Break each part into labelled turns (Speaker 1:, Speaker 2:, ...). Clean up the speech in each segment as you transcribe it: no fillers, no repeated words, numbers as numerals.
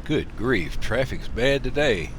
Speaker 1: Good grief, traffic's bad today.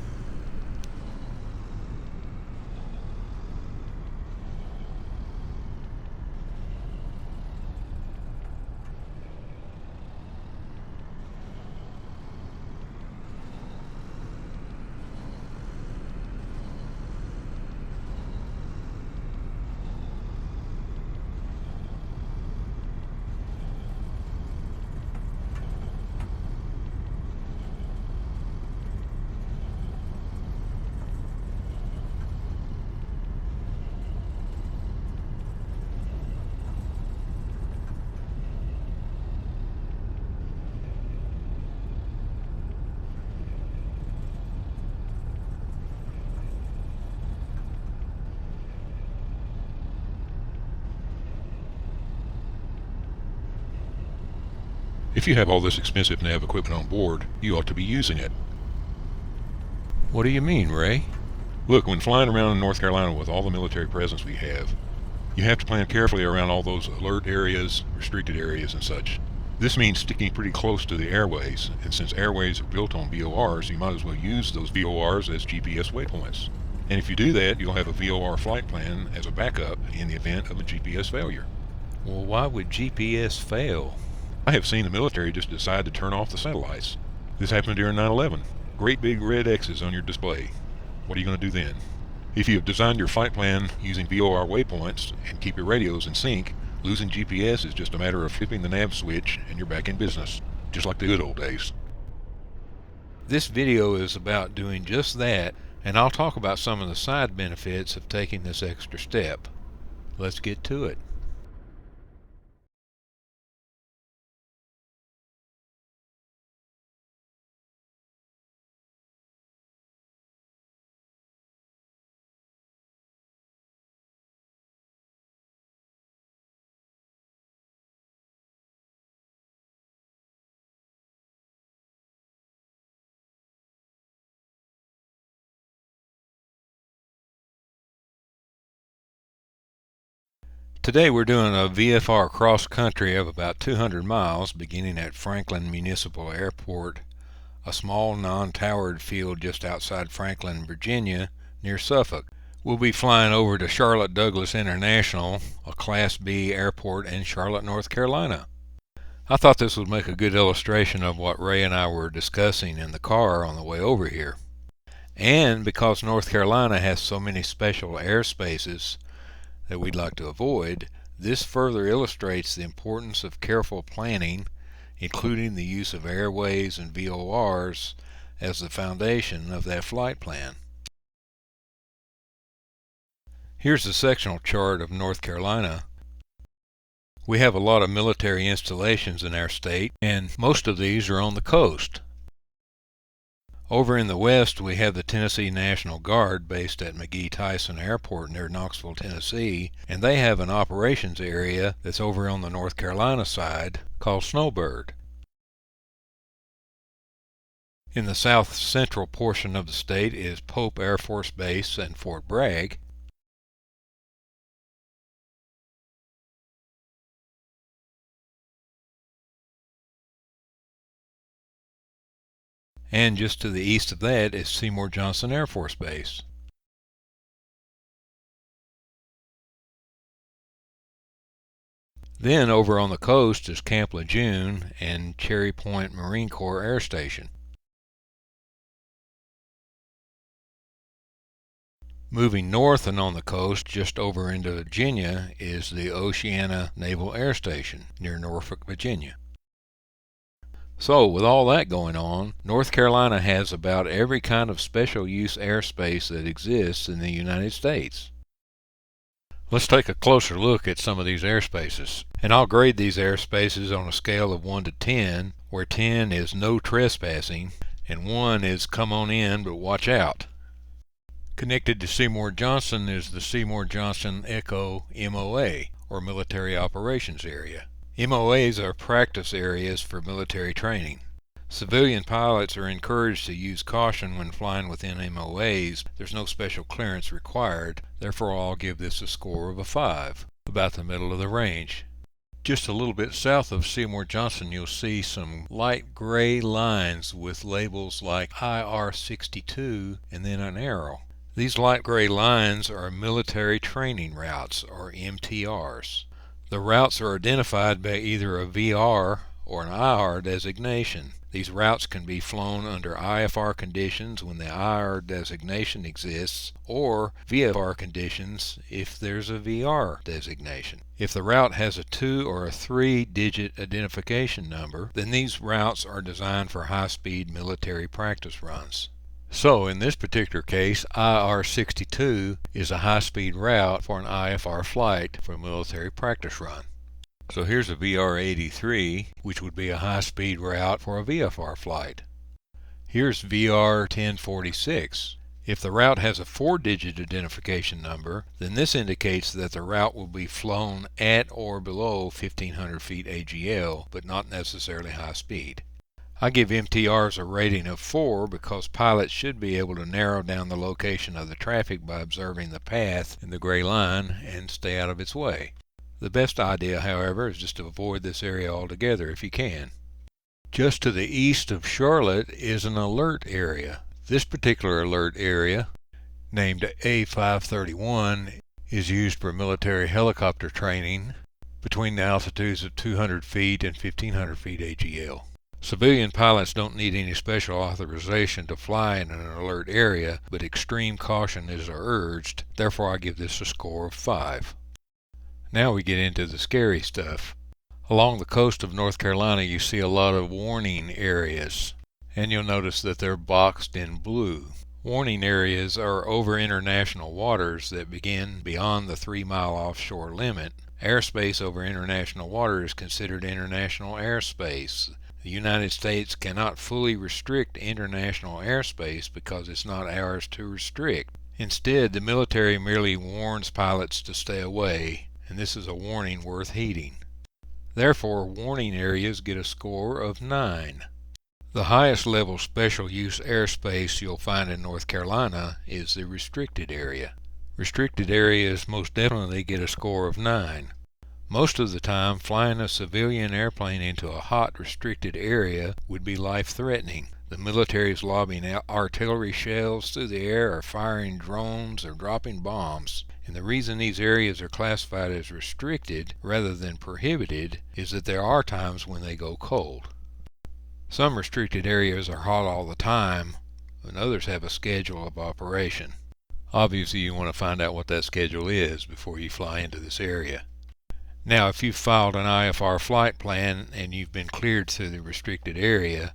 Speaker 2: If you have all this expensive nav equipment on board, you ought to be using it.
Speaker 1: What do you mean, Ray?
Speaker 2: Look, when flying around in North Carolina with all the military presence we have, you have to plan carefully around all those alert areas, restricted areas, and such. This means sticking pretty close to the airways, and since airways are built on VORs, you might as well use those VORs as GPS waypoints. And if you do that, you'll have a VOR flight plan as a backup in the event of a GPS failure.
Speaker 1: Well, why would GPS fail?
Speaker 2: I have seen the military just decide to turn off the satellites. This happened during 9/11. Great big red X's on your display. What are you going to do then? If you have designed your flight plan using VOR waypoints and keep your radios in sync, losing GPS is just a matter of flipping the nav switch and you're back in business, just like the good old days.
Speaker 1: This video is about doing just that, and I'll talk about some of the side benefits of taking this extra step. Let's get to it. Today we're doing a VFR cross-country of about 200 miles beginning at Franklin Municipal Airport, a small non-towered field just outside Franklin, Virginia, near Suffolk. We'll be flying over to Charlotte Douglas International, a Class B airport in Charlotte, North Carolina. I thought this would make a good illustration of what Ray and I were discussing in the car on the way over here. And because North Carolina has so many special airspaces that we'd like to avoid, this further illustrates the importance of careful planning, including the use of airways and VORs as the foundation of that flight plan. Here's the sectional chart of North Carolina. We have a lot of military installations in our state, and most of these are on the coast. Over in the west, we have the Tennessee National Guard based at McGee-Tyson Airport near Knoxville, Tennessee, and they have an operations area that's over on the North Carolina side called Snowbird. In the south central portion of the state is Pope Air Force Base and Fort Bragg. And just to the east of that is Seymour Johnson Air Force Base. Then over on the coast is Camp Lejeune and Cherry Point Marine Corps Air Station. Moving north and on the coast just over into Virginia is the Oceana Naval Air Station near Norfolk, Virginia. So, with all that going on, North Carolina has about every kind of special use airspace that exists in the United States. Let's take a closer look at some of these airspaces. And I'll grade these airspaces on a scale of 1 to 10, where 10 is no trespassing, and 1 is come on in but watch out. Connected to Seymour Johnson is the Seymour Johnson Echo MOA, or Military Operations Area. MOAs are practice areas for military training. Civilian pilots are encouraged to use caution when flying within MOAs. There's no special clearance required, therefore I'll give this a score of a 5, about the middle of the range. Just a little bit south of Seymour Johnson, you'll see some light gray lines with labels like IR62 and then an arrow. These light gray lines are military training routes, or MTRs. The routes are identified by either a VR or an IR designation. These routes can be flown under IFR conditions when the IR designation exists, or VFR conditions if there's a VR designation. If the route has a 2 or a 3-digit identification number, then these routes are designed for high-speed military practice runs. So in this particular case, IR62 is a high-speed route for an IFR flight for a military practice run. So here's a VR83, which would be a high-speed route for a VFR flight. Here's VR1046. If the route has a 4-digit identification number, then this indicates that the route will be flown at or below 1500 feet AGL, but not necessarily high speed. I give MTRs a rating of 4 because pilots should be able to narrow down the location of the traffic by observing the path in the gray line and stay out of its way. The best idea, however, is just to avoid this area altogether if you can. Just to the east of Charlotte is an alert area. This particular alert area, named A531, is used for military helicopter training between the altitudes of 200 feet and 1500 feet AGL. Civilian pilots don't need any special authorization to fly in an alert area, but extreme caution is urged. Therefore, I give this a score of 5. Now we get into the scary stuff. Along the coast of North Carolina, you see a lot of warning areas, and you'll notice that they're boxed in blue. Warning areas are over international waters that begin beyond the 3-mile offshore limit. Airspace over international water is considered international airspace. The United States cannot fully restrict international airspace because it's not ours to restrict. Instead, the military merely warns pilots to stay away, and this is a warning worth heeding. Therefore, warning areas get a score of 9. The highest level special use airspace you'll find in North Carolina is the restricted area. Restricted areas most definitely get a score of 9. Most of the time, flying a civilian airplane into a hot restricted area would be life-threatening. The military is lobbing artillery shells through the air, or firing drones, or dropping bombs. And the reason these areas are classified as restricted rather than prohibited is that there are times when they go cold. Some restricted areas are hot all the time, and others have a schedule of operation. Obviously, you want to find out what that schedule is before you fly into this area. Now, if you've filed an IFR flight plan and you've been cleared through the restricted area,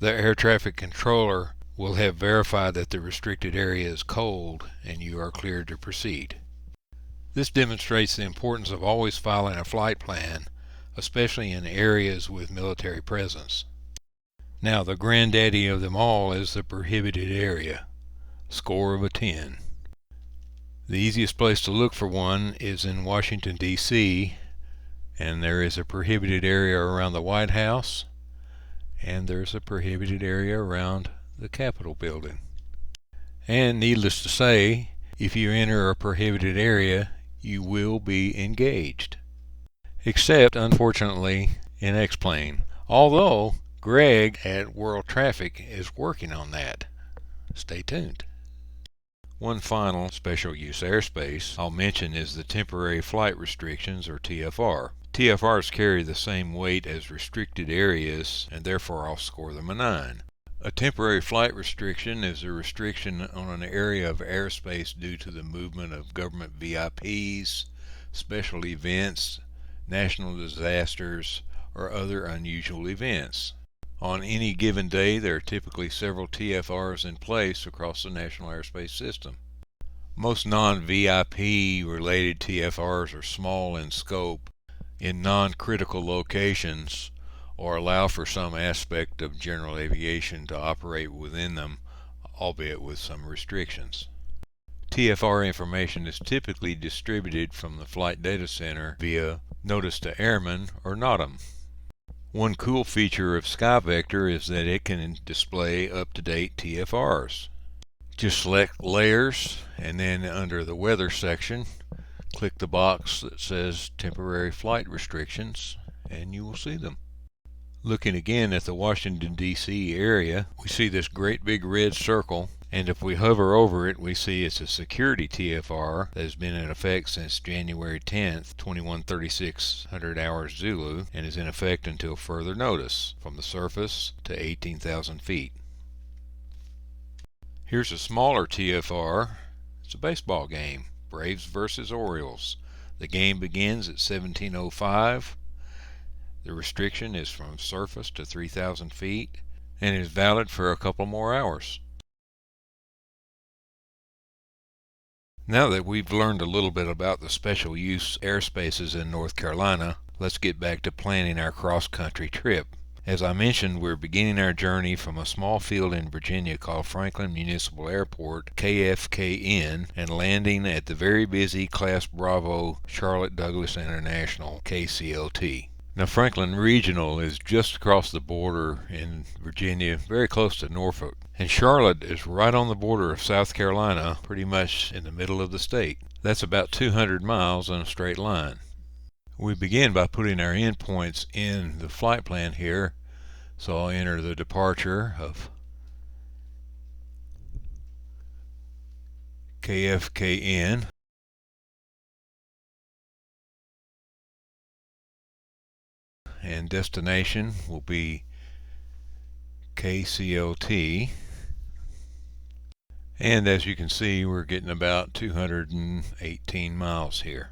Speaker 1: the air traffic controller will have verified that the restricted area is cold and you are cleared to proceed. This demonstrates the importance of always filing a flight plan, especially in areas with military presence. Now, the granddaddy of them all is the prohibited area. Score of a 10. The easiest place to look for one is in Washington, D.C., and there is a prohibited area around the White House, and there's a prohibited area around the Capitol building. And needless to say, if you enter a prohibited area, you will be engaged. Except, unfortunately, in X-plane. Although, Greg at World Traffic is working on that. Stay tuned. One final special use airspace I'll mention is the temporary flight restrictions, or TFR. TFRs carry the same weight as restricted areas, and therefore I'll score them a 9. A temporary flight restriction is a restriction on an area of airspace due to the movement of government VIPs, special events, national disasters, or other unusual events. On any given day, there are typically several TFRs in place across the national airspace system. Most non-VIP related TFRs are small in scope, in non-critical locations, or allow for some aspect of general aviation to operate within them, albeit with some restrictions. TFR information is typically distributed from the Flight Data Center via Notice to Airmen, or NOTAM. One cool feature of SkyVector is that it can display up-to-date TFRs. Just select Layers, and then under the Weather section, Click the box that says temporary flight restrictions and you will see them. Looking again at the Washington, D.C. area, we see this great big red circle, and if we hover over it, we see it's a security TFR that has been in effect since January 10th, 213600 hours Zulu, and is in effect until further notice, from the surface to 18,000 feet. Here's a smaller TFR. It's a baseball game, Braves versus Orioles. The game begins at 17:05. The restriction is from surface to 3,000 feet and is valid for a couple more hours. Now that we've learned a little bit about the special use airspaces in North Carolina, let's get back to planning our cross-country trip. As I mentioned, we're beginning our journey from a small field in Virginia called Franklin Municipal Airport, KFKN, and landing at the very busy Class Bravo Charlotte Douglas International, KCLT. Now, Franklin Regional is just across the border in Virginia, very close to Norfolk. And Charlotte is right on the border of South Carolina, pretty much in the middle of the state. That's about 200 miles in a straight line. We begin by putting our endpoints in the flight plan here. So I'll enter the departure of KFKN. And destination will be KCLT. And as you can see, we're getting about 218 miles here.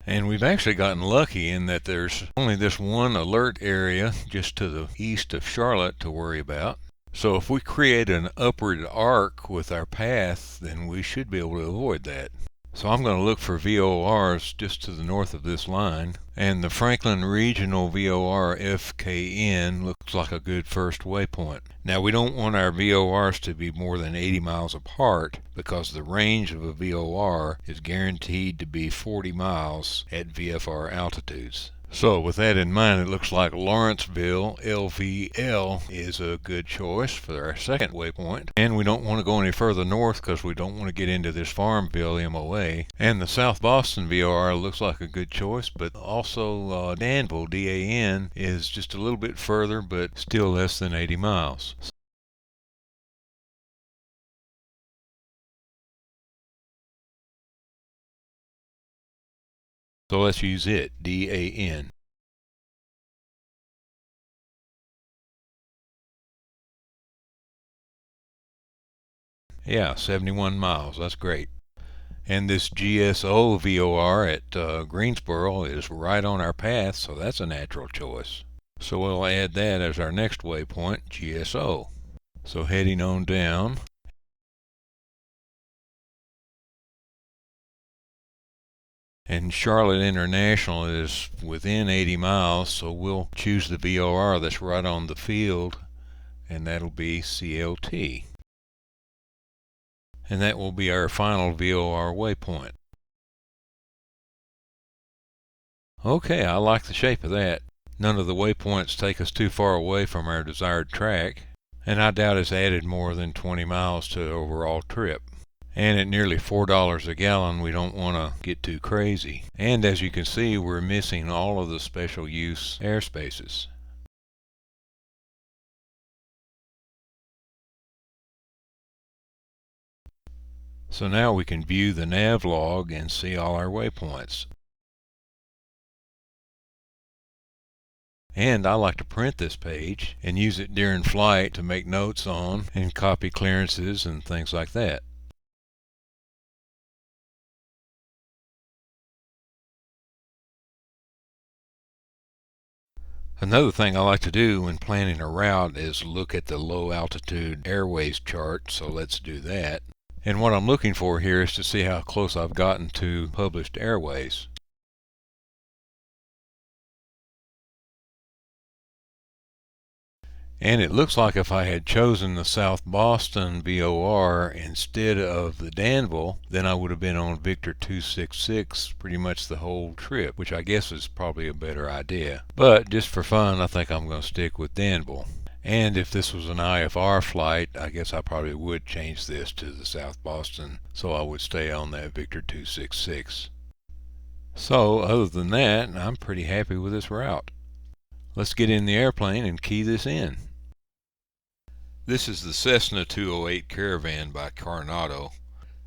Speaker 1: And we've actually gotten lucky in that there's only this one alert area just to the east of Charlotte to worry about. So if we create an upward arc with our path, then we should be able to avoid that. So I'm going to look for VORs just to the north of this line, and the Franklin Regional VOR FKN looks like a good first waypoint. Now we don't want our VORs to be more than 80 miles apart because the range of a VOR is guaranteed to be 40 miles at VFR altitudes. So with that in mind, it looks like Lawrenceville, LVL, is a good choice for our second waypoint. And we don't want to go any further north because we don't want to get into this Farmville MOA. And the South Boston VOR looks like a good choice, but also Danville, DAN, is just a little bit further, but still less than 80 miles. So let's use it, DAN. Yeah, 71 miles, that's great. And this GSO VOR at Greensboro is right on our path, so that's a natural choice. So we'll add that as our next waypoint, GSO. So heading on down. And Charlotte International is within 80 miles, so we'll choose the VOR that's right on the field, and that'll be CLT. And that will be our final VOR waypoint. Okay, I like the shape of that. None of the waypoints take us too far away from our desired track, and I doubt it's added more than 20 miles to the overall trip. And at nearly $4 a gallon, we don't want to get too crazy. And as you can see, we're missing all of the special use airspaces. So now we can view the nav log and see all our waypoints. And I like to print this page and use it during flight to make notes on and copy clearances and things like that. Another thing I like to do when planning a route is look at the low altitude airways chart, so let's do that. And what I'm looking for here is to see how close I've gotten to published airways. And it looks like if I had chosen the South Boston VOR instead of the Danville, then I would have been on Victor 266 pretty much the whole trip, which I guess is probably a better idea. But just for fun, I think I'm going to stick with Danville. And if this was an IFR flight, I guess I probably would change this to the South Boston, so I would stay on that Victor 266. So other than that, I'm pretty happy with this route. Let's get in the airplane and key this in. This is the Cessna 208 Caravan by Coronado.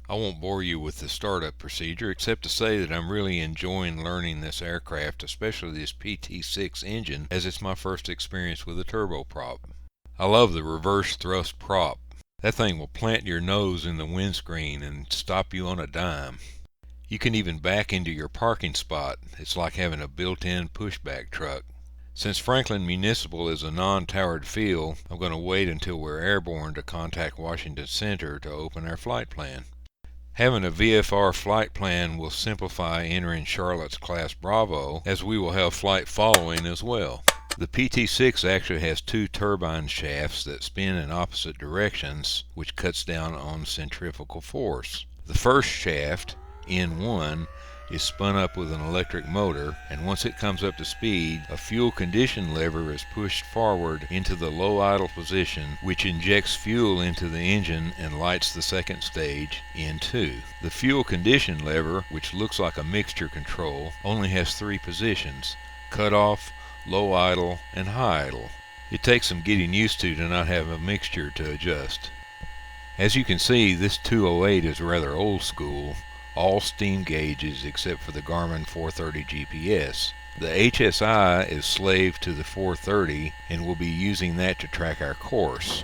Speaker 1: I won't bore you with the startup procedure except to say that I'm really enjoying learning this aircraft, especially this PT6 engine, as it's my first experience with a turboprop. I love the reverse thrust prop. That thing will plant your nose in the windscreen and stop you on a dime. You can even back into your parking spot. It's like having a built-in pushback truck. Since Franklin Municipal is a non-towered field, I'm going to wait until we're airborne to contact Washington Center to open our flight plan. Having a VFR flight plan will simplify entering Charlotte's Class Bravo, as we will have flight following as well. The PT6 actually has two turbine shafts that spin in opposite directions, which cuts down on centrifugal force. The first shaft, N1, is spun up with an electric motor, and once it comes up to speed, a fuel condition lever is pushed forward into the low idle position, which injects fuel into the engine and lights the second stage, N2. The fuel condition lever, which looks like a mixture control, only has three positions: cutoff, low idle, and high idle. It takes some getting used to not have a mixture to adjust. As you can see, this 208 is rather old school. All steam gauges except for the Garmin 430 GPS. The HSI is slave to the 430, and we'll be using that to track our course.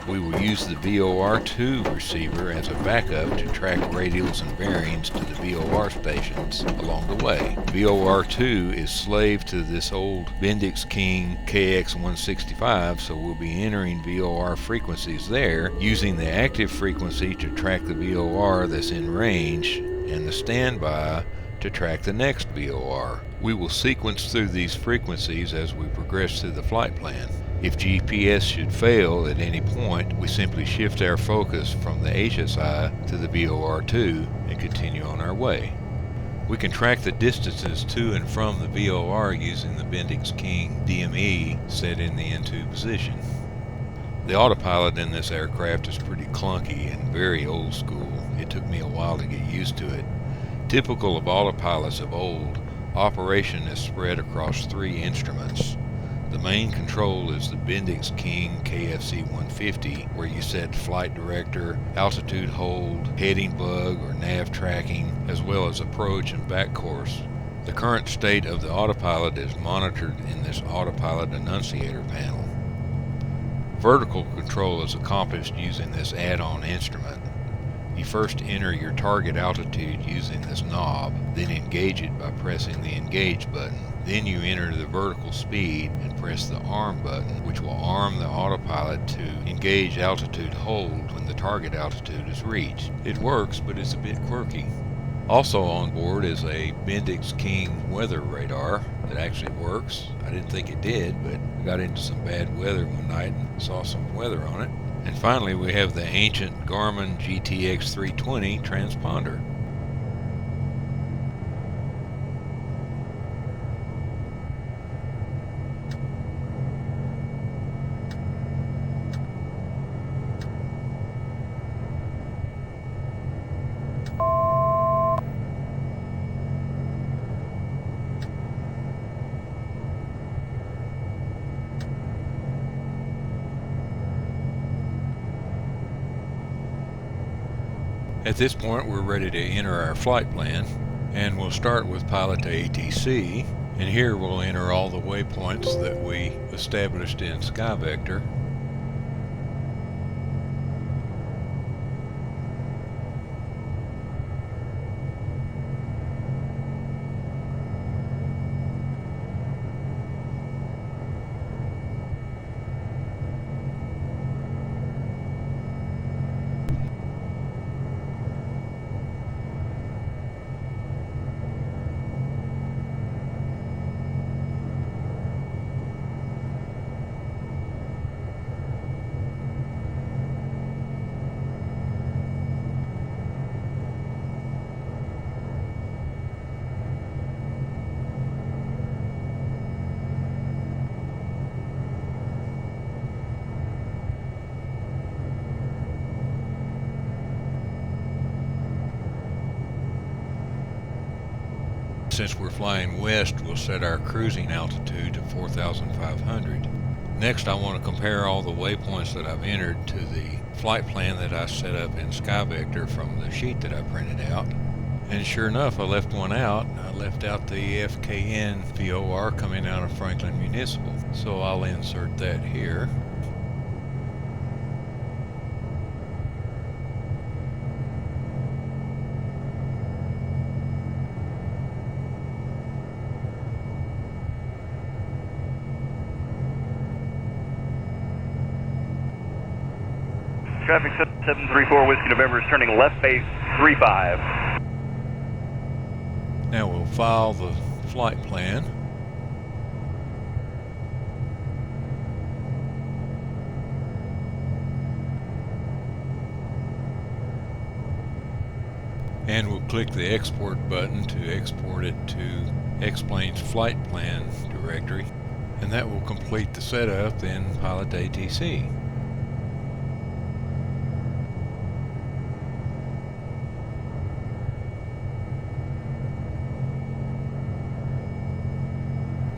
Speaker 1: We will use the VOR2 receiver as a backup to track radials and bearings to the VOR stations along the way. VOR2 is slave to this old Bendix King KX165, so we'll be entering VOR frequencies there, using the active frequency to track the VOR that's in range, and the standby to track the next VOR. We will sequence through these frequencies as we progress through the flight plan. If GPS should fail at any point, we simply shift our focus from the HSI to the VOR2 and continue on our way. We can track the distances to and from the VOR using the Bendix King DME set in the N2 position. The autopilot in this aircraft is pretty clunky and very old school. It took me a while to get used to it. Typical of autopilots of old, operation is spread across three instruments. The main control is the Bendix King KFC 150, where you set flight director, altitude hold, heading bug or nav tracking, as well as approach and back course. The current state of the autopilot is monitored in this autopilot annunciator panel. Vertical control is accomplished using this add-on instrument. You first enter your target altitude using this knob, then engage it by pressing the engage button. Then you enter the vertical speed and press the arm button, which will arm the autopilot to engage altitude hold when the target altitude is reached. It works, but it's a bit quirky. Also on board is a Bendix King weather radar that actually works. I didn't think it did, but I got into some bad weather one night and saw some weather on it. And finally, we have the ancient Garmin GTX 320 transponder. At this point, we're ready to enter our flight plan, and we'll start with pilot to ATC, and here we'll enter all the waypoints that we established in SkyVector. since we're flying west, we'll set our cruising altitude to 4,500. Next, I want to compare all the waypoints that I've entered to the flight plan that I set up in SkyVector from the sheet that I printed out. And sure enough, I left one out. I left out the FKN VOR coming out of Franklin Municipal. So I'll insert that here.
Speaker 3: Traffic 734 Whiskey November is turning left base 35.
Speaker 1: Now we'll file the flight plan. And we'll click the export button to export it to X-Plane's flight plan directory. And that will complete the setup in Pilot ATC.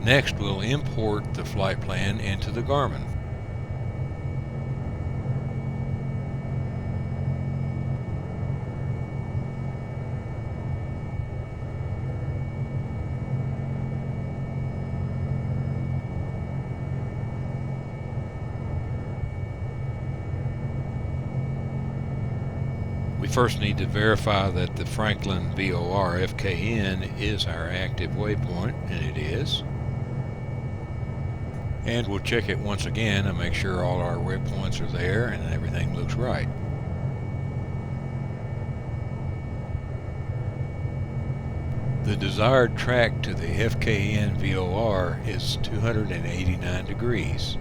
Speaker 1: Next, we'll import the flight plan into the Garmin. We first need to verify that the Franklin VOR FKN is our active waypoint, and it is. And we'll check it once again and make sure all our waypoints are there and everything looks right. The desired track to the FKN VOR is 289 degrees.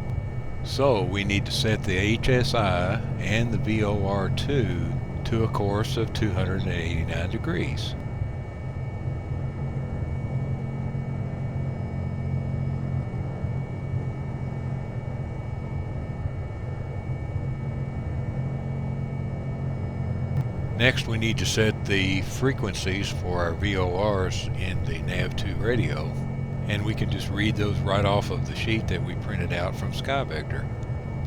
Speaker 1: So we need to set the HSI and the VOR2 to a course of 289 degrees. Next, we need to set the frequencies for our VORs in the NAV2 radio, and we can just read those right off of the sheet that we printed out from SkyVector.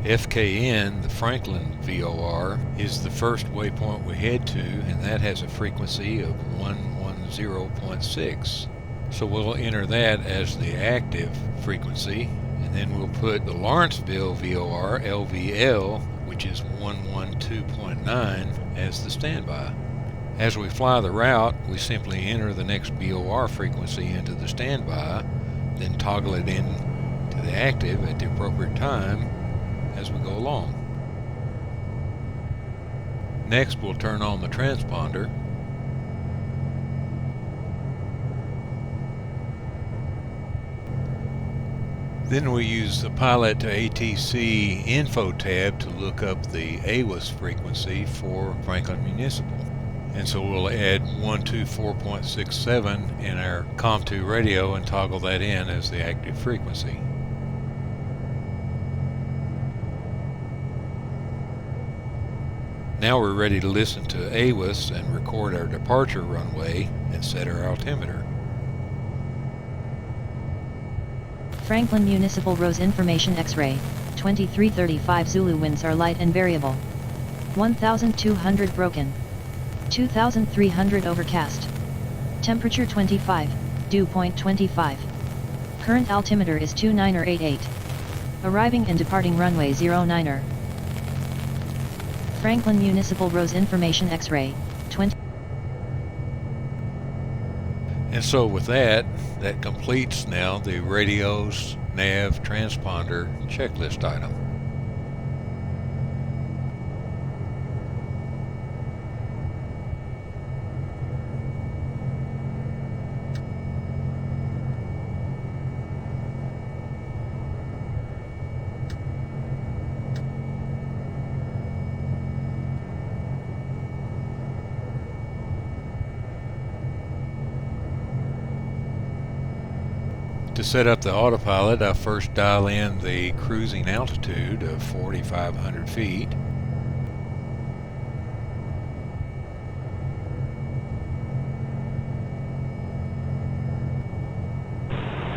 Speaker 1: FKN, the Franklin VOR, is the first waypoint we head to, and that has a frequency of 110.6. So we'll enter that as the active frequency, and then we'll put the Lawrenceville VOR, LVL, which is 112.9, as the standby. As we fly the route, we simply enter the next VOR frequency into the standby, then toggle it in to the active at the appropriate time as we go along. Next, we'll turn on the transponder. Then we use the Pilot to ATC info tab to look up the ATIS frequency for Franklin Municipal. And so we'll add 124.67 in our COM2 radio and toggle that in as the active frequency. Now we're ready to listen to ATIS and record our departure runway and set our altimeter.
Speaker 4: Franklin Municipal Rose Information X-ray, 2335 Zulu winds are light and variable. 1200 broken. 2300 overcast. Temperature 25, dew point 25. Current altimeter is 2988. Arriving and departing runway 09er. Franklin Municipal Rose Information X-ray, 20.
Speaker 1: And so with that completes now the radios, nav, transponder checklist item. To set up the autopilot, I first dial in the cruising altitude of 4,500 feet.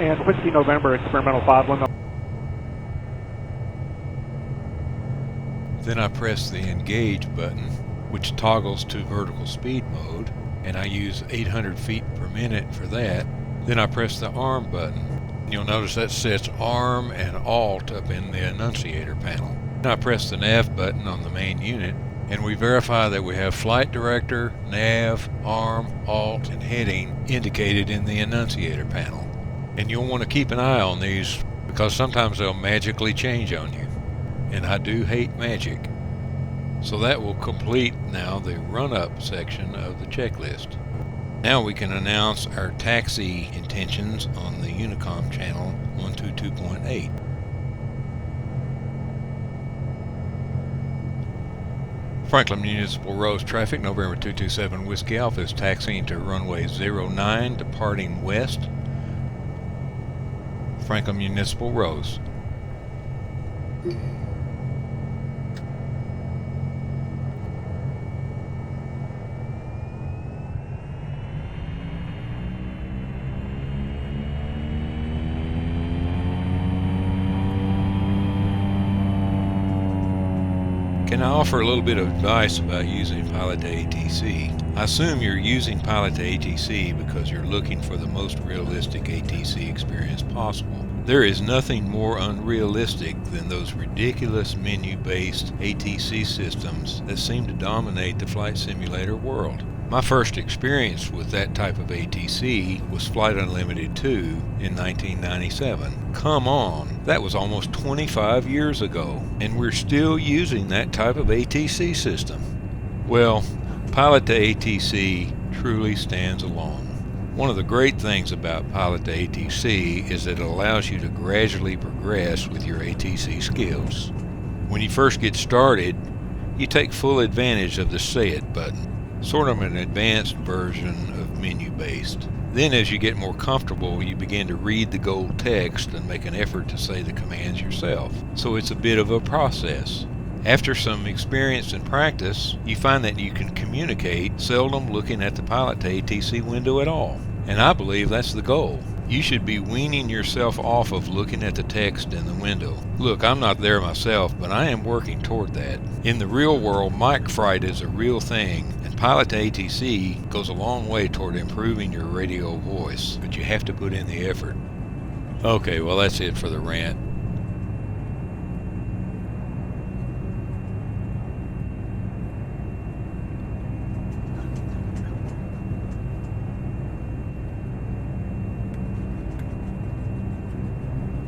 Speaker 5: and Whiskey November, experimental 5
Speaker 1: Then I press the Engage button, which toggles to vertical speed mode, and I use 800 feet per minute for that. Then I press the ARM button. You'll notice that sets ARM and ALT up in the annunciator panel. Then I press the nav button on the main unit, and we verify that we have flight director, nav, ARM, ALT, and heading indicated in the annunciator panel. And you'll want to keep an eye on these because sometimes they'll magically change on you. And I do hate magic. So that will complete now the run-up section of the checklist. Now we can announce our taxi intentions on the Unicom channel 122.8. Franklin Municipal Rose traffic, November 227 Whiskey Alpha is taxiing to runway 09, departing west. Franklin Municipal Rose. Can I offer a little bit of advice about using Pilot to ATC? I assume you're using Pilot to ATC because you're looking for the most realistic ATC experience possible. There is nothing more unrealistic than those ridiculous menu-based ATC systems that seem to dominate the flight simulator world. My first experience with that type of ATC was Flight Unlimited 2 in 1997. Come on, that was almost 25 years ago, and we're still using that type of ATC system. Well, Pilot to ATC truly stands alone. One of the great things about Pilot to ATC is that it allows you to gradually progress with your ATC skills. When you first get started, you take full advantage of the Say It button, sort of an advanced version of menu-based. Then as you get more comfortable, you begin to read the gold text and make an effort to say the commands yourself. So it's a bit of a process. After some experience and practice, you find that you can communicate seldom looking at the Pilot to ATC window at all. And I believe that's the goal. You should be weaning yourself off of looking at the text in the window. Look, I'm not there myself, but I am working toward that. In the real world, mic fright is a real thing, and Pilot to ATC goes a long way toward improving your radio voice, but you have to put in the effort. Okay, well that's it for the rant.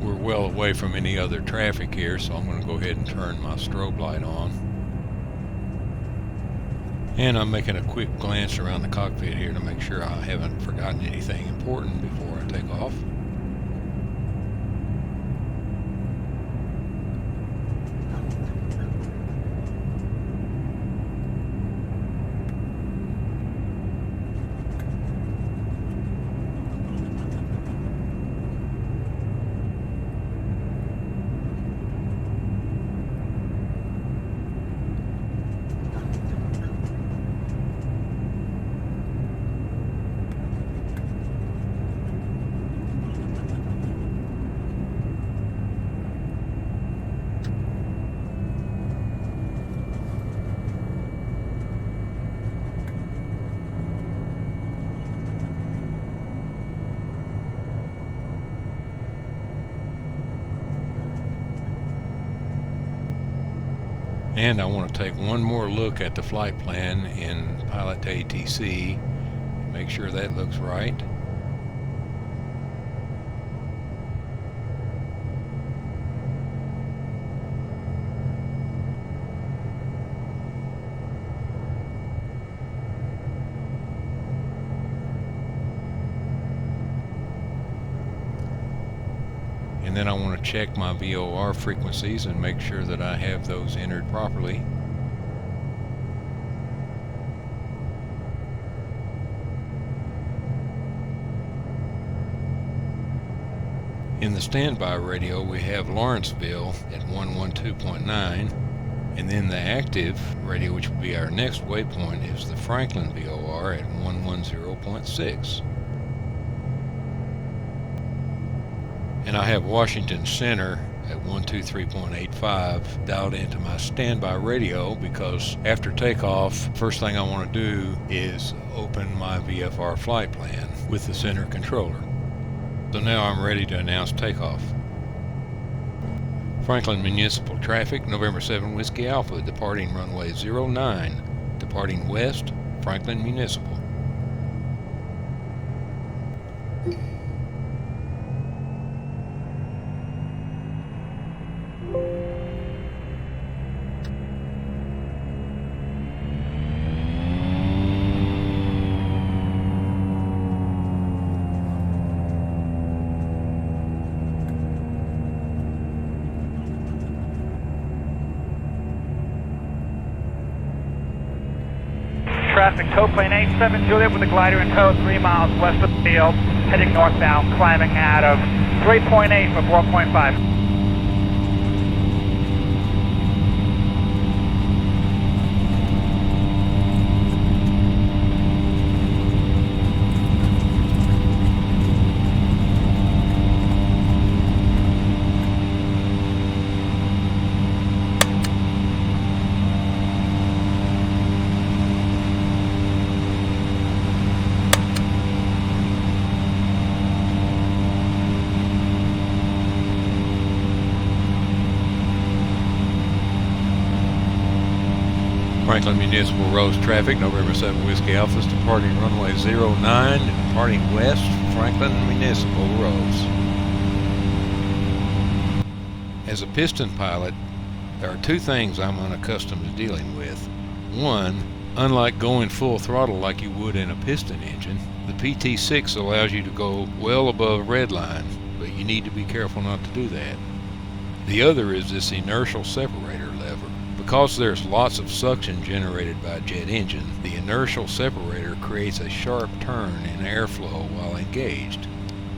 Speaker 1: We're well away from any other traffic here, so I'm going to go ahead and turn my strobe light on. And I'm making a quick glance around the cockpit here to make sure I haven't forgotten anything important before I take off. And I want to take one more look at the flight plan in Pilot to ATC, make sure that looks right. And then I want to check my VOR frequencies and make sure that I have those entered properly. In the standby radio, we have Lawrenceville at 112.9, and then the active radio, which will be our next waypoint, is the Franklin VOR at 110.6. and I have Washington Center at 123.85 dialed into my standby radio, because after takeoff, first thing I want to do is open my VFR flight plan with the center controller. So now I'm ready to announce takeoff. Franklin Municipal traffic, November 7 Whiskey Alpha, departing runway 09, departing west, Franklin Municipal.
Speaker 5: Traffic, tow plane 87 Juliet with a glider in tow 3 miles west of the field, heading northbound, climbing out of 3.8 for 4.5.
Speaker 1: Franklin Municipal Rose traffic, November 7 Whiskey Alpha, departing runway 09, departing west, Franklin Municipal Rose. As a piston pilot, there are two things I'm unaccustomed to dealing with. One, unlike going full throttle like you would in a piston engine, the PT6 allows you to go well above redline, but you need to be careful not to do that. The other is this inertial separator lever. Because there's lots of suction generated by a jet engine, the inertial separator creates a sharp turn in airflow while engaged.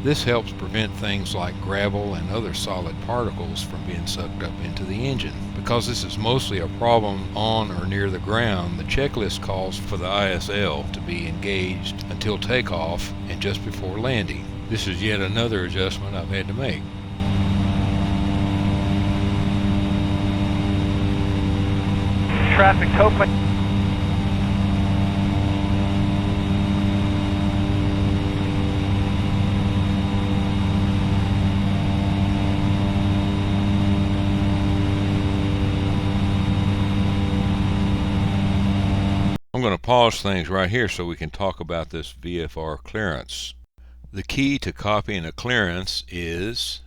Speaker 1: This helps prevent things like gravel and other solid particles from being sucked up into the engine. Because this is mostly a problem on or near the ground, the checklist calls for the ISL to be engaged until takeoff and just before landing. This is yet another adjustment I've had to make.
Speaker 5: Traffic, tow plane.
Speaker 1: I'm going to pause things right here so we can talk about this VFR clearance. The key to copying a clearance is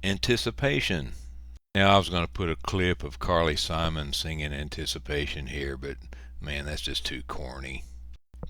Speaker 1: anticipation. Now, I was going to put a clip of Carly Simon singing Anticipation here, but man, that's just too corny.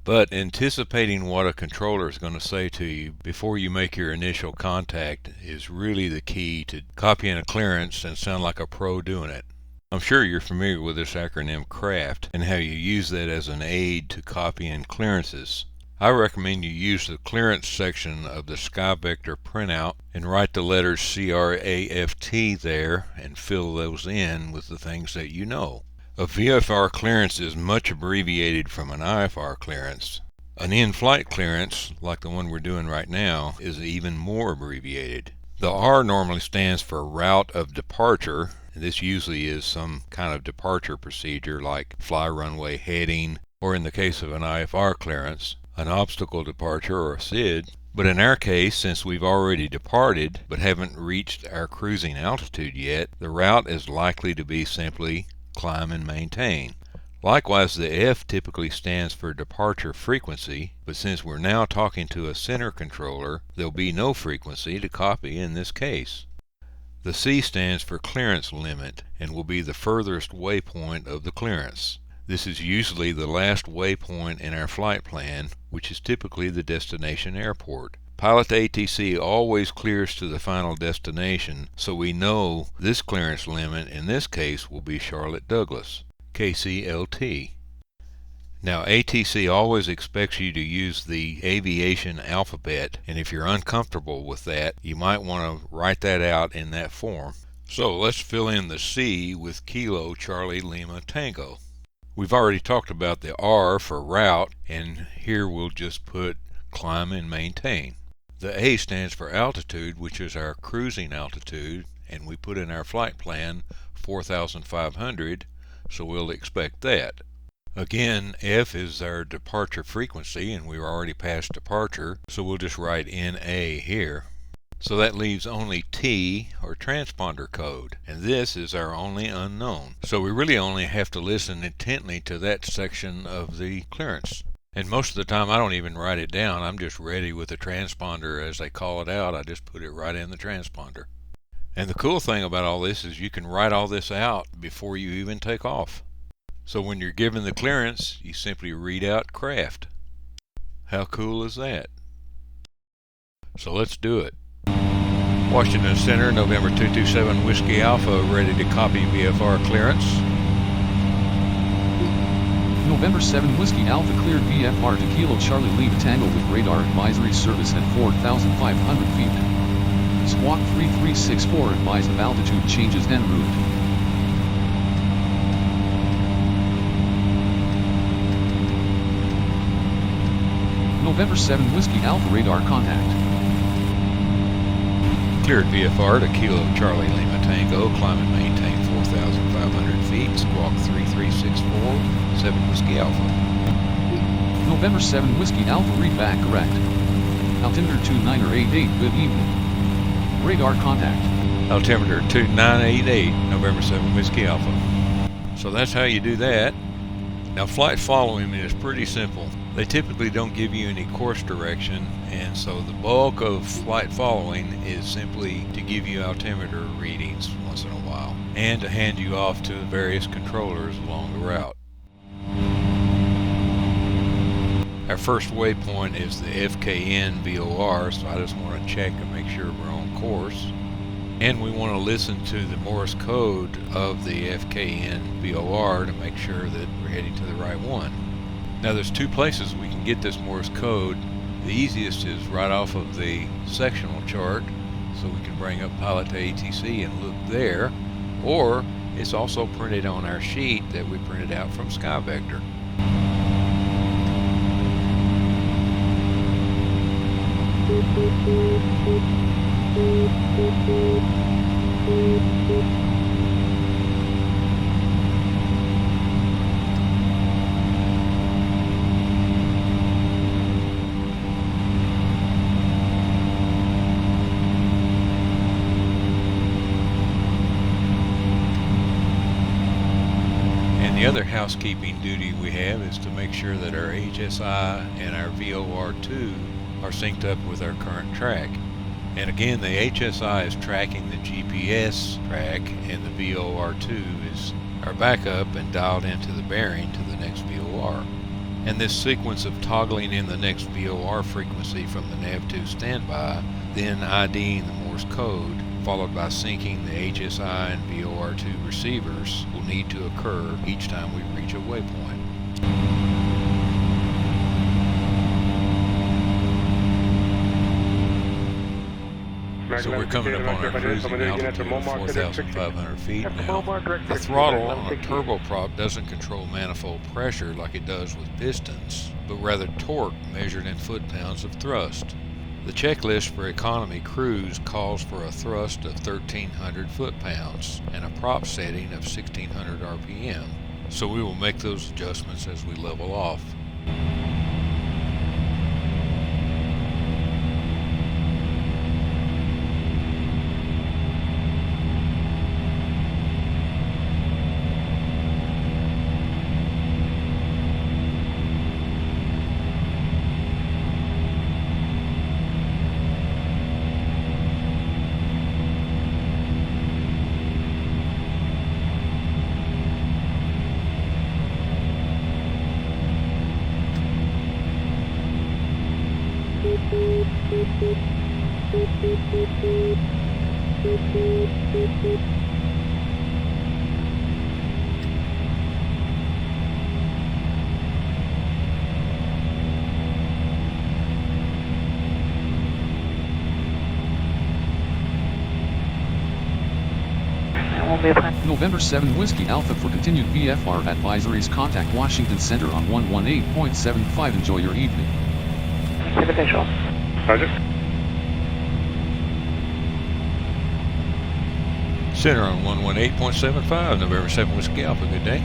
Speaker 1: But anticipating what a controller is going to say to you before you make your initial contact is really the key to copying a clearance and sound like a pro doing it. I'm sure you're familiar with this acronym CRAFT and how you use that as an aid to copying clearances. I recommend you use the clearance section of the SkyVector printout and write the letters CRAFT there and fill those in with the things that you know. A VFR clearance is much abbreviated from an IFR clearance. An in-flight clearance, like the one we're doing right now, is even more abbreviated. The R normally stands for route of departure. This usually is some kind of departure procedure like fly runway heading, or in the case of an IFR clearance, an obstacle departure or a SID. But in our case, since we've already departed but haven't reached our cruising altitude yet, the route is likely to be simply climb and maintain. Likewise, the F typically stands for departure frequency, but since we're now talking to a center controller, there'll be no frequency to copy in this case. The C stands for clearance limit and will be the furthest waypoint of the clearance. This is usually the last waypoint in our flight plan, which is typically the destination airport. Pilot ATC always clears to the final destination, so we know this clearance limit in this case will be Charlotte Douglas, KCLT. Now, ATC always expects you to use the aviation alphabet, and if you're uncomfortable with that, you might want to write that out in that form. So let's fill in the C with Kilo Charlie Lima Tango. We've already talked about the R for route, and here we'll just put climb and maintain. The A stands for altitude, which is our cruising altitude, and we put in our flight plan 4,500, so we'll expect that. Again, F is our departure frequency, and we're already past departure, so we'll just write NA here. So that leaves only T, or transponder code, and this is our only unknown. So we really only have to listen intently to that section of the clearance. And most of the time I don't even write it down, I'm just ready with the transponder as they call it out, I just put it right in the transponder. And the cool thing about all this is you can write all this out before you even take off. So when you're given the clearance, you simply read out craft. How cool is that? So let's do it. Washington Center, November 227 Whiskey Alpha, ready to copy VFR clearance.
Speaker 6: November 7 Whiskey Alpha cleared VFR to Kilo Charlie Lima Tango with radar advisory service at 4,500 feet. Squawk 3364 advised of altitude changes en route. November 7 Whiskey Alpha radar contact.
Speaker 1: Cleared VFR to Kilo Charlie Lima Tango, climb and maintain 4,500 feet, squawk 3364, 7 Whiskey Alpha.
Speaker 6: November 7 Whiskey Alpha read back correct. Altimeter 2988, good evening. Radar contact.
Speaker 1: Altimeter 2988, November 7 Whiskey Alpha. So that's how you do that. Now flight following is pretty simple. They typically don't give you any course direction, and so the bulk of flight following is simply to give you altimeter readings once in a while, and to hand you off to various controllers along the route. Our first waypoint is the FKN VOR, so I just want to check and make sure we're on course. And we want to listen to the Morse code of the FKN VOR to make sure that we're heading to the right one. Now there's two places we can get this Morse code. The easiest is right off of the sectional chart, so we can bring up Pilot to ATC and look there, or it's also printed on our sheet that we printed out from SkyVector. The other housekeeping duty we have is to make sure that our HSI and our VOR2 are synced up with our current track. And again, the HSI is tracking the GPS track, and the VOR2 is our backup and dialed into the bearing to the next VOR. And this sequence of toggling in the next VOR frequency from the NAV2 standby, then IDing the Morse code, followed by syncing the HSI and VOR2 receivers, will need to occur each time we reach a waypoint. So we're coming up on our cruising altitude of 4,500 feet now. The throttle on a turboprop doesn't control manifold pressure like it does with pistons, but rather torque measured in foot-pounds of thrust. The checklist for economy cruise calls for a thrust of 1,300 foot-pounds and a prop setting of 1,600 RPM, so we will make those adjustments as we level off.
Speaker 6: November 7 Whiskey Alpha for continued VFR advisories. Contact Washington Center on 118.75. Enjoy your evening.
Speaker 3: Give a visual. Roger.
Speaker 1: Center on 118.75, November 7 Whiskey Alpha, good day.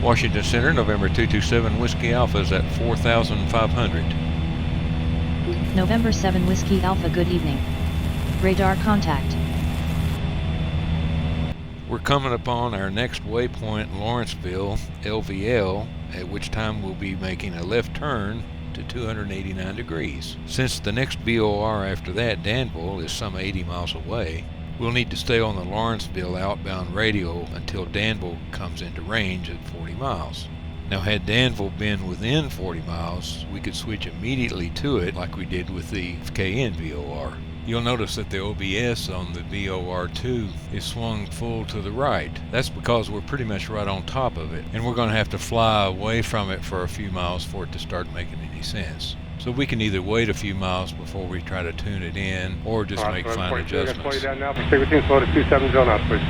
Speaker 1: Washington Center, November 227 Whiskey Alpha is at 4,500.
Speaker 4: November 7 Whiskey Alpha, good evening. Radar contact.
Speaker 1: We're coming upon our next waypoint, Lawrenceville, LVL, at which time we'll be making a left turn to 289 degrees. Since the next VOR after that, Danville, is some 80 miles away, we'll need to stay on the Lawrenceville outbound radio until Danville comes into range at 40 miles. Now, had Danville been within 40 miles, we could switch immediately to it like we did with the KN VOR. You'll notice that the OBS on the VOR2 is swung full to the right. That's because we're pretty much right on top of it, and we're going to have to fly away from it for a few miles for it to start making any sense. So we can either wait a few miles before we try to tune it in, or just make fine adjustments.
Speaker 7: Down now. Stay within slow to 27 zone knots, please.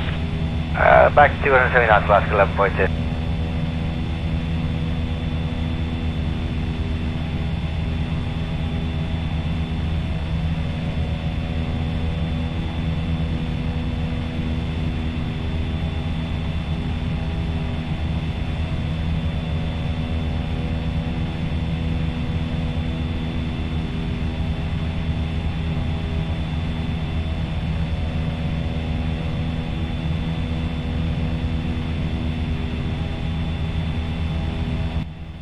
Speaker 8: Back to 270 knots, last 11.2.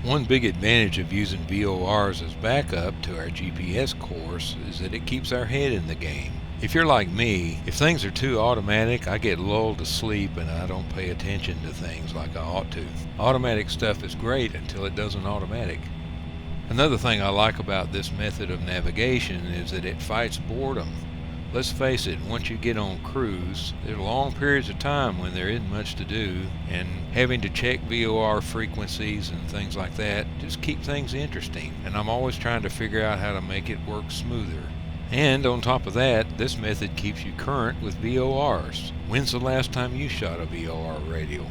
Speaker 1: One big advantage of using VORs as backup to our GPS course is that it keeps our head in the game. If you're like me, if things are too automatic, I get lulled to sleep and I don't pay attention to things like I ought to. Automatic stuff is great until it doesn't automatic. Another thing I like about this method of navigation is that it fights boredom. Let's face it, once you get on cruise, there are long periods of time when there isn't much to do, and having to check VOR frequencies and things like that just keep things interesting, and I'm always trying to figure out how to make it work smoother. And on top of that, this method keeps you current with VORs. When's the last time you shot a VOR radio?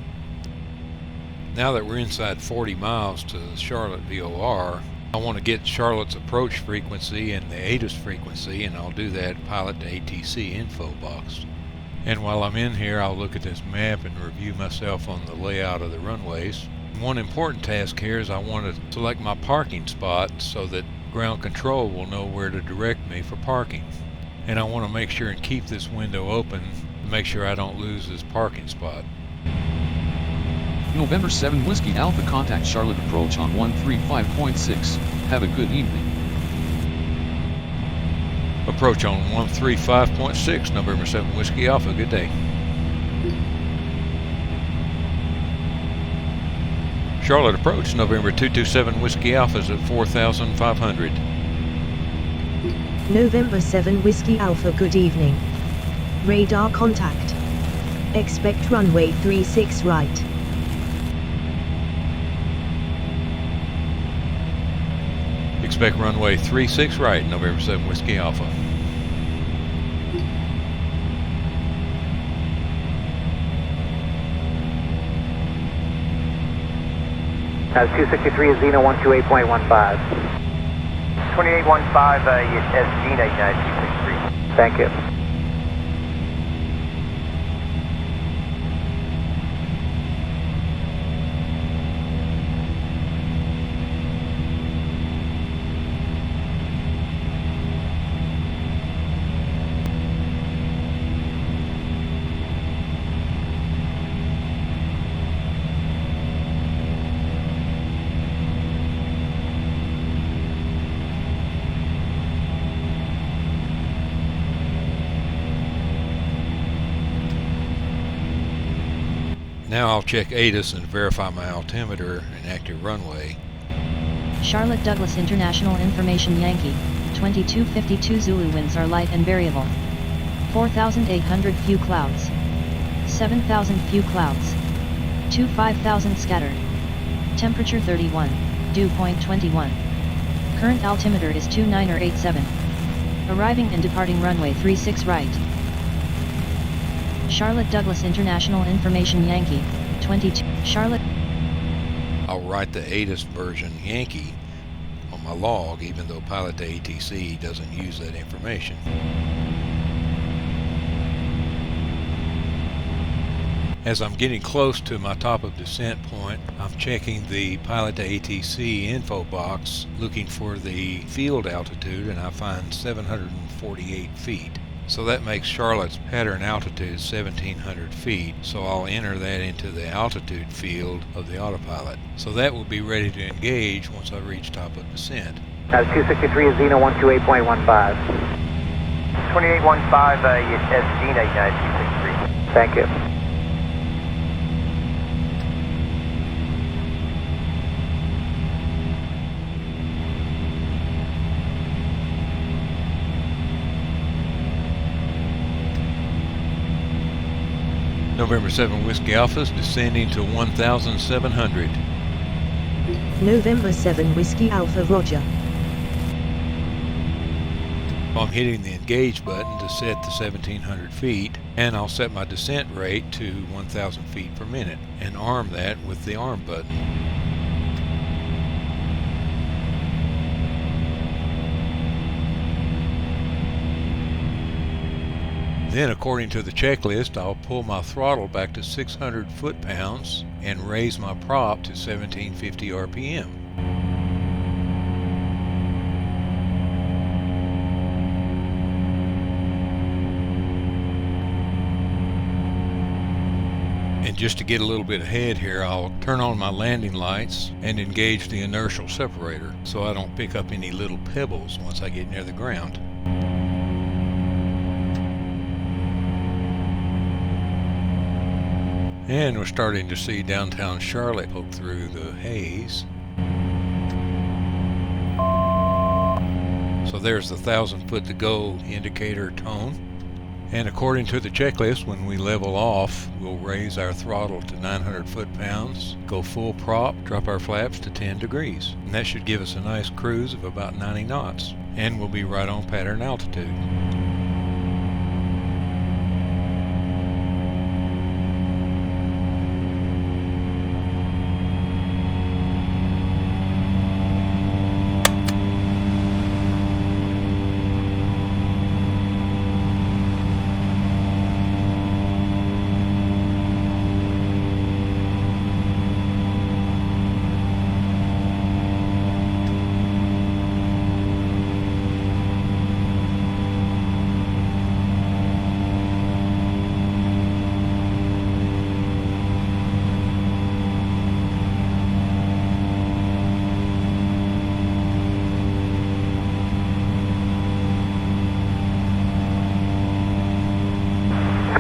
Speaker 1: Now that we're inside 40 miles to the Charlotte VOR, I want to get Charlotte's approach frequency and the ATIS frequency, and I'll do that pilot to ATC info box. And while I'm in here, I'll look at this map and review myself on the layout of the runways. One important task here is I want to select my parking spot so that ground control will know where to direct me for parking. And I want to make sure and keep this window open to make sure I don't lose this parking spot.
Speaker 6: November 7 Whiskey Alpha, contact Charlotte approach on 135.6. Have a good evening.
Speaker 1: Approach on 135.6, November 7 Whiskey Alpha, good day. Charlotte approach, November 227 Whiskey Alpha is at 4,500.
Speaker 9: November 7 Whiskey Alpha, good evening. Radar contact. Expect runway 36 right.
Speaker 1: Expect runway 36 right, November 7 Whiskey Alpha.
Speaker 8: That's 263 Zeno 128.15. 2815 is Gina, United 263. Thank you.
Speaker 1: Now I'll check ATIS and verify my altimeter and active runway.
Speaker 4: Charlotte Douglas International Information Yankee, 2252 Zulu, winds are light and variable. 4,800 few clouds. 7,000 few clouds. 25,000 scattered. Temperature 31, dew point 21. Current altimeter is 2987. Arriving and departing runway 36 right. Charlotte Douglas International Information Yankee, 22, Charlotte.
Speaker 1: I'll write the ATIS version Yankee on on my log, even though Pilot to ATC doesn't use that information. As I'm getting close to my top of descent point, I'm checking the Pilot to ATC info box looking for the field altitude, and I find 748 feet. So that makes Charlotte's pattern altitude 1700 feet, so I'll enter that into the altitude field of the autopilot. So that will be ready to engage once I reach top of descent.
Speaker 8: 263 is Zeno 128.15. 2815 at Zeno United 263. Thank you.
Speaker 1: November 7 Whiskey Alpha's descending to 1,700.
Speaker 9: November 7 Whiskey Alpha, roger.
Speaker 1: I'm hitting the engage button to set the 1,700 feet, and I'll set my descent rate to 1,000 feet per minute and arm that with the arm button. Then, according to the checklist, I'll pull my throttle back to 600 foot-pounds and raise my prop to 1750 RPM. And just to get a little bit ahead here, I'll turn on my landing lights and engage the inertial separator so I don't pick up any little pebbles once I get near the ground. And we're starting to see downtown Charlotte poke through the haze. So there's the 1,000 foot to go indicator tone. And according to the checklist, when we level off, we'll raise our throttle to 900 foot-pounds, go full prop, drop our flaps to 10 degrees. And that should give us a nice cruise of about 90 knots. And we'll be right on pattern altitude.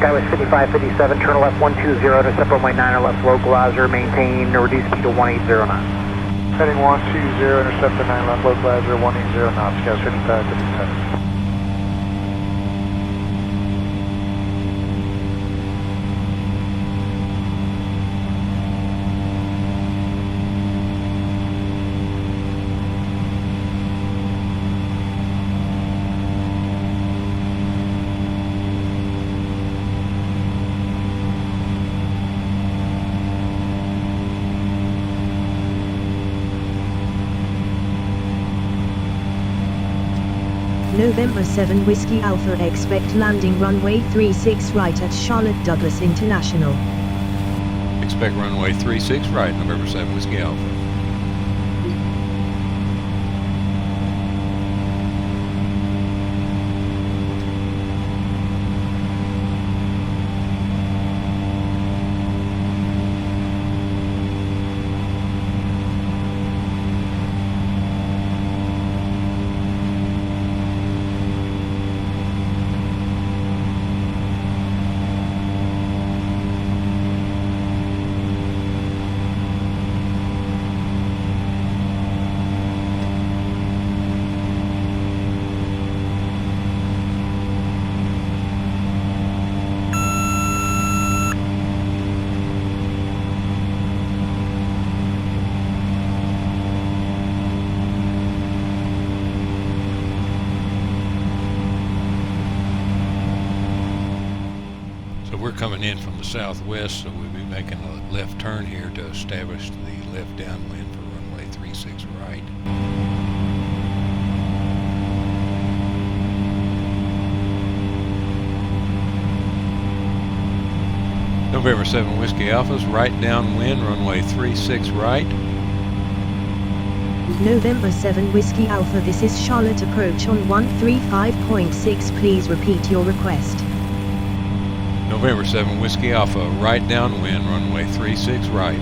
Speaker 8: Skywest 5557, turn left 120, intercept runway 9 or left localizer, maintain reduced speed to 180 knots.
Speaker 10: Heading 120, intercept to 9 left localizer, 180 knots, Skywest 5557.
Speaker 9: November 7 Whiskey Alpha, expect landing runway 36 right at Charlotte Douglas International.
Speaker 1: Expect runway 36 right, November 7 Whiskey Alpha. We're coming in from the southwest, so we'll be making a left turn here to establish the left downwind for runway 36 right. November 7 Whiskey Alpha's right downwind, runway 36 right.
Speaker 9: November 7 Whiskey Alpha, this is Charlotte, approach on 135.6, please repeat your request.
Speaker 1: November 7 Whiskey Alpha, right downwind, runway 36 right.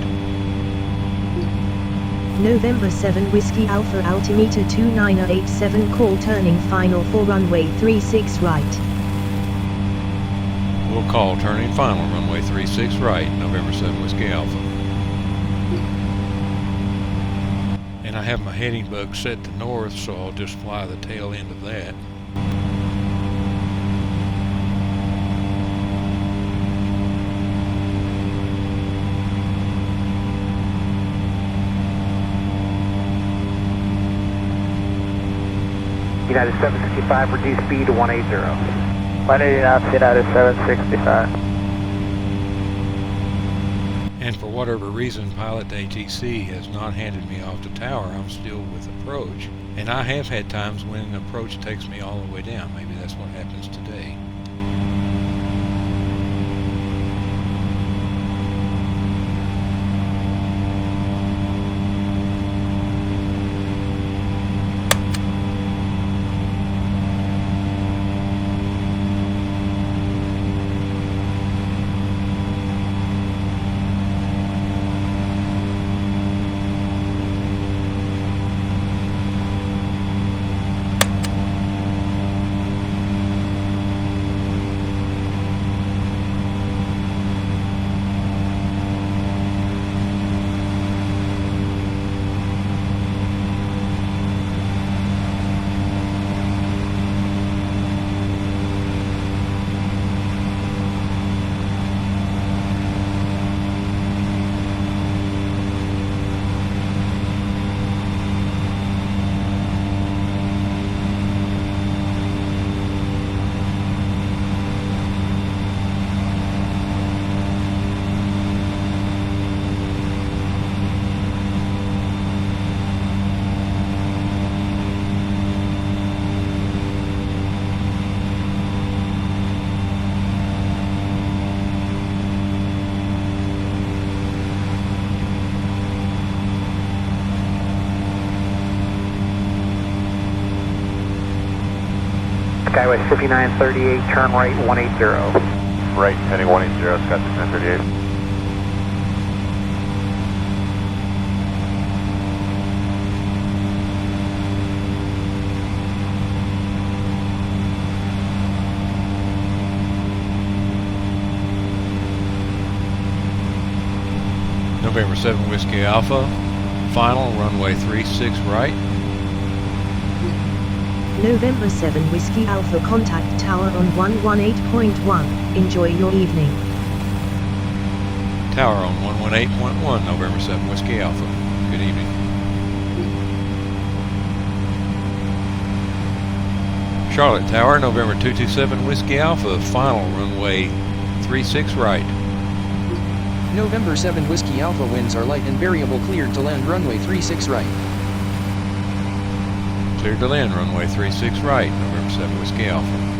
Speaker 9: November 7 Whiskey Alpha, altimeter 2987, call turning final for runway 36 right.
Speaker 1: We'll call turning final, runway 36 right, November 7 Whiskey Alpha. And I have my heading bug set to north, so I'll just fly the tail end of that.
Speaker 8: United 765, reduce speed to 180.
Speaker 10: 180 knots, United 765.
Speaker 1: And for whatever reason, pilot ATC has not handed me off the tower. I'm still with approach. And I have had times when approach takes me all the way down. Maybe that's what happens today.
Speaker 8: Skyway 5938, turn right 180.
Speaker 10: Right, heading 180, Scott 6938.
Speaker 1: November 7 Whiskey Alpha, final, runway 36 right.
Speaker 9: November 7 Whiskey Alpha, contact tower on 118.1. Enjoy your evening.
Speaker 1: Tower on 118.1, November 7 Whiskey Alpha. Good evening. Charlotte Tower, November 227 Whiskey Alpha, final, runway 36 right.
Speaker 11: November 7 Whiskey Alpha, winds are light and variable, cleared to land runway 36 right.
Speaker 1: Cleared to land, runway 36 right, November 7 Whiskey Alpha.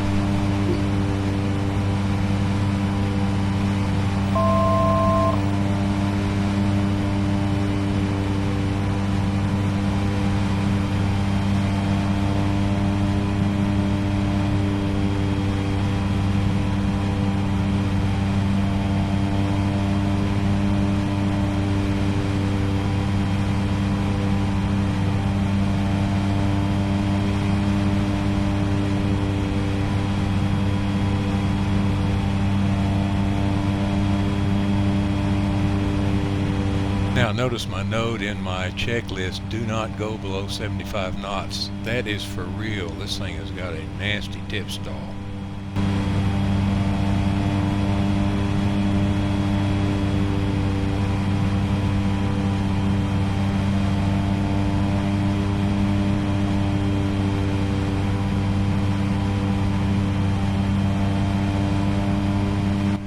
Speaker 1: Now notice my note in my checklist, do not go below 75 knots. That is for real. This thing has got a nasty tip stall.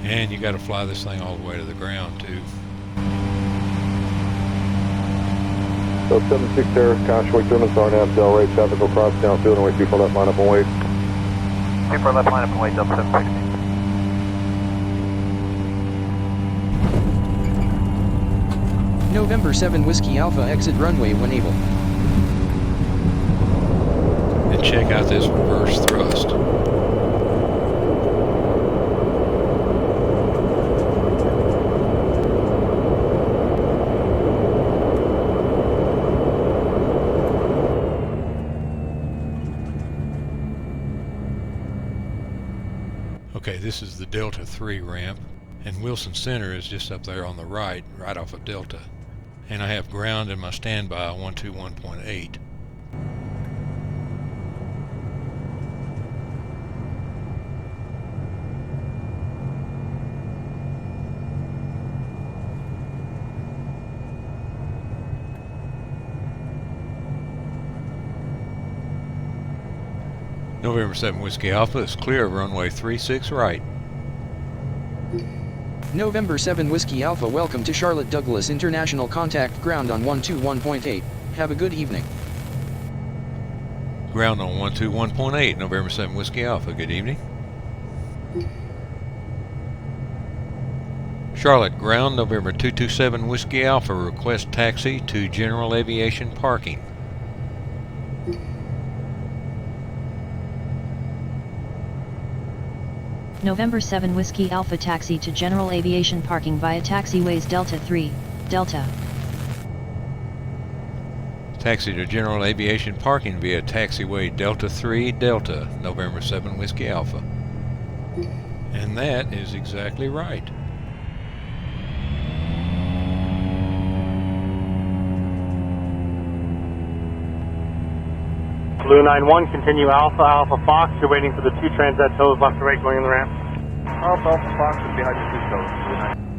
Speaker 1: And you got to fly this thing all the way to the ground too.
Speaker 10: So 76 there, Conchway, German Star, Nav, Del Ray, traffic will cross downfield and wait 24 left, line up and wait.
Speaker 8: 24 left, line up and wait, Delta 760.
Speaker 11: November 7 Whiskey Alpha exit runway when able.
Speaker 1: And check out this reverse thrust. Okay, this is the Delta 3 ramp, and Wilson Center is just up there on the right off of Delta. And I have ground in my standby 121.8. November 7 Whiskey Alpha is clear of runway 36 right.
Speaker 11: November 7 Whiskey Alpha, welcome to Charlotte Douglas International, contact ground on 121.8. Have a good evening.
Speaker 1: Ground on 121.8, November 7 Whiskey Alpha, good evening. Charlotte, ground November 227 Whiskey Alpha, request taxi to General Aviation Parking.
Speaker 4: November 7 Whiskey Alpha, taxi to General Aviation Parking via taxiways Delta 3, Delta.
Speaker 1: Taxi to General Aviation Parking via taxiway Delta 3, Delta, November 7 Whiskey Alpha. And that is exactly right.
Speaker 7: Blue 91, continue Alpha, Alpha Fox. You're waiting for the two Transat toes left to right going in the ramp.
Speaker 3: Alpha, Alpha Fox is behind your two toes. Blue 91.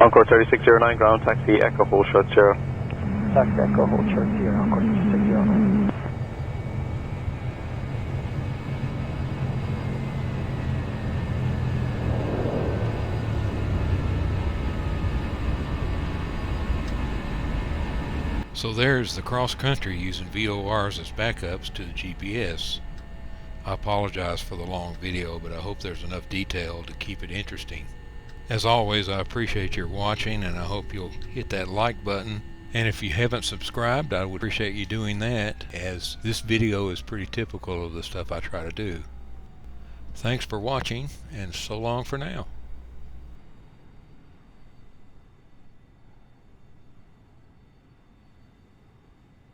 Speaker 10: Encore 3609, ground taxi, Echo hold short 0.
Speaker 8: Taxi Echo hold short 0, Encore 3609.
Speaker 1: So there's the cross country using VORs as backups to the GPS. I apologize for the long video, but I hope there's enough detail to keep it interesting. As always, I appreciate your watching, and I hope you'll hit that like button. And if you haven't subscribed, I would appreciate you doing that, as this video is pretty typical of the stuff I try to do. Thanks for watching, and so long for now.